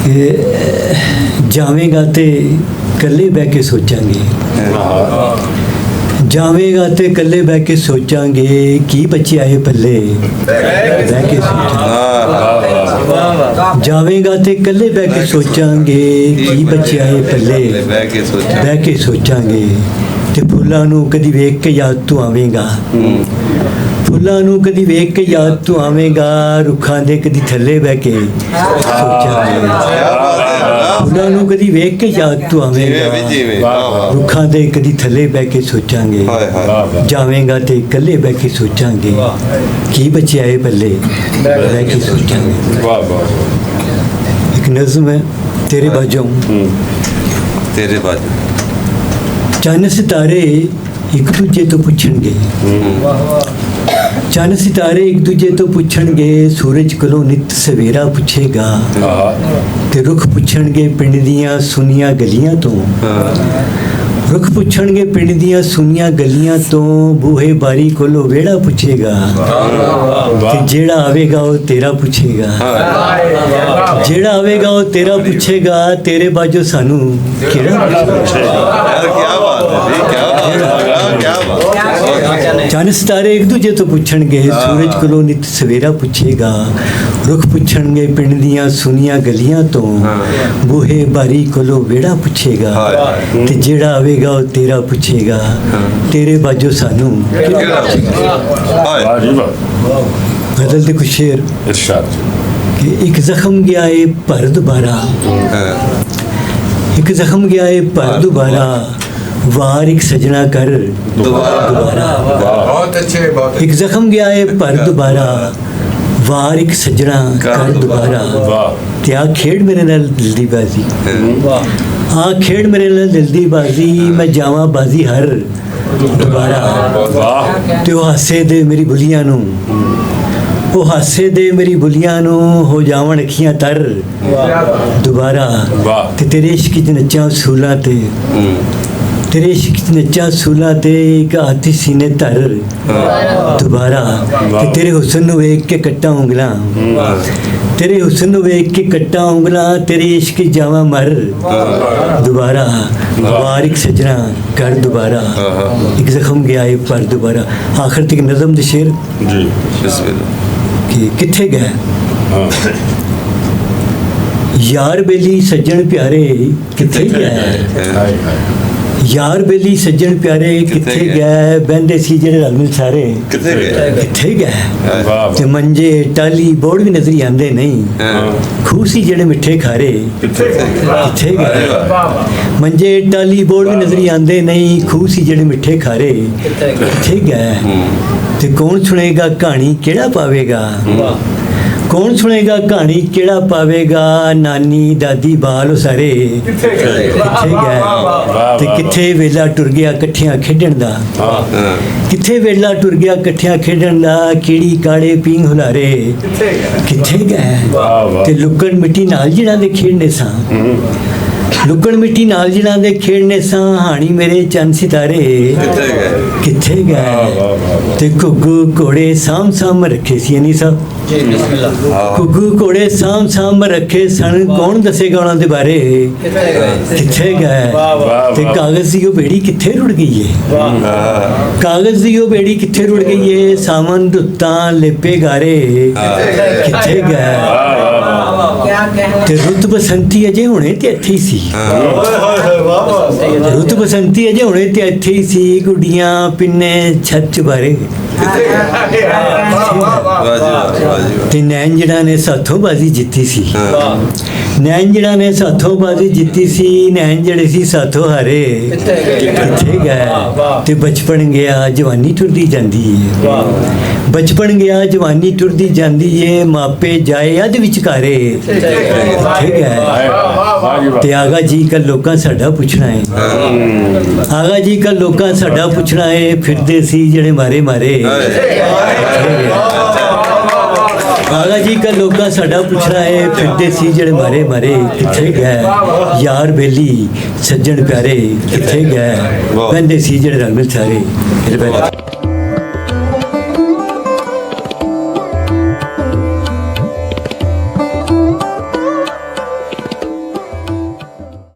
ਕਿ ਜਾਵੇਂਗਾ ਤੇ ਇਕੱਲੇ ਬਹਿ ਕੇ ਸੋਚਾਂਗੇ, ਜਾਵੇਂਗਾ ਤੇ ਇਕੱਲੇ ਬਹਿ ਕੇ ਸੋਚਾਂਗੇ ਕੀ ਬੱਚੇ ਆਏ ਪੱਲੇ ਬਹਿ ਕੇ ਸੋਚਾਂਗੇ। ਜਾਵੇਂਗਾ ਤੇ ਇਕੱਲੇ ਬਹਿ ਕੇ ਸੋਚਾਂਗੇ ਕੀ ਬੱਚੇ ਆਏ ਪੱਲੇ ਬਹਿ ਕੇ ਸੋਚਾਂਗੇ। ਤੇ ਫੁੱਲਾਂ ਨੂੰ ਕਦੀ ਵੇਖ ਕੇ ਯਾਦ ਤੂੰ ਆਵੇਂਗਾ, ਫੁੱਲਾਂ ਨੂੰ ਕਦੀ ਵੇਖ ਕੇ ਯਾਦ ਤੂੰ ਆਵੇਂਗਾ, ਰੁੱਖਾਂ ਦੇ ਕਦੀ ਥੱਲੇ ਬਹਿ ਕੇ ਸੋਚਾਂਗੇ। ਫੁੱਲਾਂ ਨੂੰ ਕਦੀ ਵੇਖ ਕੇ ਯਾਦ ਤੂੰ ਆਵੇਂਗਾ, ਰੁੱਖਾਂ ਦੇ ਕਦੀ ਥੱਲੇ ਬਹਿ ਕੇ ਸੋਚਾਂਗੇ। ਜਾਵੇਂਗਾ ਤੇ ਇਕੱਲੇ ਬਹਿ ਕੇ ਸੋਚਾਂਗੇ ਕੀ ਬੱਚੇ ਆਏ ਪੱਲੇ ਬਹਿ ਕੇ ਸੋਚਾਂਗੇ। ਇੱਕ ਨਜ਼ਮ ਹੈ ਤੇਰੇ ਬਾਝੋਂ। ਤੇਰੇ ਬਾਝੋਂ ਚੰਨ ਸਿਤਾਰੇ ਇੱਕ ਦੂਜੇ ਤੋਂ ਪੁੱਛਣਗੇ, ਚੰਨ ਸਿਤਾਰੇ ਇੱਕ ਦੂਜੇ ਤੋਂ ਪੁੱਛਣਗੇ, ਸੂਰਜ ਕੋਲੋਂ ਨਿਤ ਸਵੇਰਾ ਪੁੱਛੇਗਾ। ਤੇ ਰੁੱਖ ਪੁੱਛਣਗੇ ਪਿੰਡ ਦੀਆਂ ਸੁੰਨੀਆਂ ਗਲੀਆਂ ਤੋਂ, ਰੁੱਖ ਪੁੱਛਣਗੇ ਪਿੰਡ ਦੀਆਂ ਸੁੰਨੀਆਂ ਗਲੀਆਂ ਤੋਂ, ਬੂਹੇ ਬਾਰੀ ਕੋਲੋਂ ਵਿਹੜਾ ਪੁੱਛੇਗਾ। ਤੇ ਜਿਹੜਾ ਆਵੇਗਾ ਉਹ ਤੇਰਾ ਪੁੱਛੇਗਾ, ਜਿਹੜਾ ਆਵੇਗਾ ਉਹ ਤੇਰਾ ਪੁੱਛੇਗਾ, ਤੇਰੇ ਬਾਝੋਂ ਸਾਨੂੰ ਕਿਹੜਾ ਚੰਨ ਸਿਤਾਰੇ ਇੱਕ ਦੂਜੇ ਤੋਂ ਪੁੱਛਣਗੇ, ਸੂਰਜ ਕੋਲੋਂ ਨਿਤ ਸਵੇਰਾ ਪੁੱਛੇਗਾ। ਰੁੱਖ ਪੁੱਛਣਗੇ ਪਿੰਡ ਦੀਆਂ ਸੁੰਨੀਆਂ ਗਲੀਆਂ ਤੋਂ, ਬੂਹੇ ਬਾਰੀ ਕੋਲੋਂ ਵਿਹੜਾ ਪੁੱਛੇਗਾ। ਤੇ ਜਿਹੜਾ ਆਵੇਗਾ ਉਹ ਤੇਰਾ ਪੁੱਛੇਗਾ, ਤੇਰੇ ਬਾਝੋਂ ਸਾਨੂੰ ਬਦਲ ਦੇ ਕੁਛ ਸ਼ੇਰ ਕਿ ਇੱਕ ਜ਼ਖਮ ਗਿਆ ਏ ਪਰ ਦੁਬਾਰਾ, ਇੱਕ ਜ਼ਖਮ ਗਿਆ ਏ ਪਰ ਦੁਬਾਰਾ, ਵਾਰ ਇੱਕ ਸਜਣਾ ਕਰ ਦੁਬਾਰਾ। ਬਹੁਤ ਅੱਛੇ, ਬਹੁਤ ਇੱਕ ਜ਼ਖਮ ਗਿਆ ਏ ਪਰ ਦੁਬਾਰਾ, ਵਾਰ ਇੱਕ ਸਜਣਾ ਕਰ ਦੁਬਾਰਾ। ਤੇ ਆ ਖੇਡ ਮੇਰੇ ਨਾਲ ਦਿਲ ਦੀ ਬਾਜ਼ੀ, ਆ ਖੇਡ ਮੇਰੇ ਨਾਲ ਦਿਲ ਦੀ ਬਾਜ਼ੀ, ਮੈਂ ਜਾਵਾਂ ਬਾਜ਼ੀ ਹਰ ਦੁਬਾਰਾ। ਤੇ ਉਹ ਹਾਸੇ ਦੇ ਮੇਰੀ ਬੁਲੀਆਂ ਨੂੰ, ਉਹ ਹਾਸੇ ਦੇ ਮੇਰੀ ਬੁਲੀਆਂ ਨੂੰ, ਹੋ ਜਾਵਣ ਅੱਖੀਆਂ ਤਰ ਦੁਬਾਰਾ। ਤੇ ਤੇਰੇ ਇਸ਼ਕ ਚ ਨੱਚਾਂ ਸੂਲਾਂ ਤੇ, ਤੇਰੇ ਇਸ਼ਕ ਚ ਨੱਚਾਂ ਸੂਲਾਂ ਤੇ, ਇੱਕ ਹੱਥ ਸੀਨੇ ਧਰ ਦੁਬਾਰਾ। ਤੇ ਤੇਰੇ ਹੁਸਨ ਨੂੰ ਵੇਖ ਕੇ ਕੱਟਾਂ ਉਂਗਲਾਂ, ਤੇਰੇ ਹੁਸਨ ਨੂੰ ਵੇਖ ਕੇ ਕੱਟਾਂ ਉਂਗਲਾਂ, ਤੇਰੇ ਇਸ਼ਕ ਜਾਵਾਂ ਮਰ ਦੁਬਾਰਾ। ਵਾਰ ਇੱਕ ਸਜਣਾ ਕਰ ਦੁਬਾਰਾ, ਇੱਕ ਜ਼ਖਮ ਗਿਆ ਏ ਪਰ ਦੁਬਾਰਾ। ਆਖਰ ਤੱਕ ਨਜ਼ਮ ਦੇ ਸ਼ੇਰ ਜੀ ਬਿਸਮਿल्लाह ਕਿ ਕਿੱਥੇ ਗਏ ਯਾਰ ਬੇਲੀ ਸੱਜਣ ਪਿਆਰੇ, ਕਿੱਥੇ ਗਏ ਯਾਰ ਬੇਲੀ ਸੱਜਣ ਪਿਆਰੇ, ਕਿੱਥੇ ਗਏ ਬਹਿੰਦੇ ਸੀ ਜਿਹੜੇ ਰਲ ਮਿਲ ਸਾਰੇ, ਕਿੱਥੇ ਗਏ। ਤੇ ਮੰਜੇ ਟਾਲੀ ਬੋੜ ਵੀ ਨਜ਼ਰੀ ਆਂਦੇ ਨਹੀਂ, ਖੂਹ ਸੀ ਜਿਹੜੇ ਮਿੱਠੇ ਖਾਰੇ, ਕਿੱਥੇ ਗਏ। ਮੰਜੇ ਟਾਲੀ ਬੋੜ ਵੀ ਨਜ਼ਰੀ ਆਂਦੇ ਨਹੀਂ, ਖੂਹ ਸੀ ਜਿਹੜੇ ਮਿੱਠੇ ਖਾਰੇ, ਕਿੱਥੇ ਗਏ। ਤੇ ਕੌਣ ਸੁਣੇਗਾ ਕਹਾਣੀ ਕਿਹੜਾ ਪਾਵੇਗਾ, ਕੌਣ ਸੁਣੇਗਾ ਕਹਾਣੀ ਕਿਹੜਾ ਪਾਵੇਗਾ, ਨਾਨੀ ਦਾਦੀ ਬਾਲ ਸਾਰੇ ਕਿੱਥੇ ਗਏ। ਤੇ ਕਿੱਥੇ ਵੇਲਾ ਟੁਰ ਗਿਆ ਇਕੱਠਿਆਂ ਖੇਡਣ ਦਾ, ਕਿੱਥੇ ਵੇਲਾ ਟੁਰ ਗਿਆ ਇਕੱਠਿਆਂ ਖੇਡਣ ਦਾ, ਕੀੜੀ ਕਾੜੇ ਪੀਂਘ ਹੁਲਾਰੇ ਕਿੱਥੇ ਗਏ। ਤੇ ਲੁਕਣ ਮਿੱਟੀ ਨਾਲ ਜਿਹਨਾਂ ਦੇ ਖੇਡਣੇ ਸਾਂ, ਲੁਕਣ ਮਿੱਟੀ ਨਾਲ ਜਿਹਨਾਂ ਦੇ ਖੇਡਣੇ ਸਾਂ, ਹਾਣੀ ਮੇਰੇ ਚੰਨ ਸਿਤਾਰੇ ਕਿੱਥੇ ਗਏ। ਤੇ ਘੁੱਗੂ ਘੋੜੇ ਸਾਂਭ ਸਾਂਭ ਰੱਖੇ ਸੀ ਨਹੀਂ ਸਭ, ਘੁੱਗੂ ਘੋੜੇ ਸਾਂਭ ਸਾਂਭ ਰੱਖੇ ਸਨ, ਕੌਣ ਦੱਸੇਗਾ ਉਹਨਾਂ ਦੇ ਬਾਰੇ, ਕਿੱਥੇ ਗਏ। ਤੇ ਕਾਗਜ਼ ਦੀ ਉਹ ਬੇੜੀ ਕਿੱਥੇ ਰੁੜ ਗਈ ਏ, ਕਾਗਜ਼ ਦੀ ਉਹ ਬੇੜੀ ਕਿੱਥੇ ਰੁੜ ਗਈ ਏ, ਸਾਵਨ ਰੁੱਤਾਂ ਲੇਪੇ ਗਾਰੇ ਕਿੱਥੇ ਗਏ। ਤੇ ਰੁੱਤ ਬਸੰਤੀ ਅਜੇ ਹੁਣੇ ਤੇ ਇੱਥੇ ਹੀ ਸੀ, ਰੁੱਤ ਬਸੰਤੀ ਅਜੇ ਹੁਣੇ ਤੇ ਇੱਥੇ ਹੀ ਸੀ, ਗੁੱਡੀਆਂ ਪਿੰਨੇ ਛੱਤ ਬਾਰੇ ਤੇ ਨੈਣ ਜਿਹੜਾ ਨੇ ਸਾਥੋਂ ਬਾਜ਼ੀ ਜਿੱਤੀ ਸੀ, ਨੈਣ ਜਿਹੜਾ ਨੇ ਸਾਥੋਂ ਬਾਜ਼ੀ ਜਿੱਤੀ ਸੀ, ਨੈਣ ਜਿਹੜੇ ਸੀ ਸਾਥੋਂ ਹਾਰੇ ਕਿੱਥੇ ਗਏ। ਤੇ ਬਚਪਨ ਗਿਆ ਜਵਾਨੀ ਟੁਰਦੀ ਜਾਂਦੀ ਏ, ਬਚਪਨ ਗਿਆ ਜਵਾਨੀ ਟੁਰਦੀ ਜਾਂਦੀ ਏ, ਮਾਪੇ ਜਾਏ ਅੱਧ ਵਿਚਕਾਰੇ ਕਿੱਥੇ ਗਏ। ਤੇ ਆਗਾ ਜੀ ਕੱਲ ਲੋਕਾਂ ਸਾਡਾ ਪੁੱਛਣਾ ਏ, ਆਗਾ ਜੀ ਕੱਲ ਲੋਕਾਂ ਸਾਡਾ ਪੁੱਛਣਾ ਏ, ਫਿਰਦੇ ਸੀ ਜਿਹੜੇ ਮਾਰੇ ਮਾਰੇ ਆਗਾ ਜੀ ਕੱਲ ਲੋਕਾਂ ਸਾਡਾ ਪੁੱਛਣਾ ਏ, ਫਿਰਦੇ ਸੀ ਜਿਹੜੇ ਮਾਰੇ ਮਾਰੇ ਕਿੱਥੇ ਗਏ। ਯਾਰ ਬੇਲੀ ਸੱਜਣ ਪਿਆਰੇ ਕਿੱਥੇ ਗਏ, ਕਹਿੰਦੇ ਸੀ ਜਿਹੜੇ ਰਲ ਮਿਲ ਸਾਰੇ।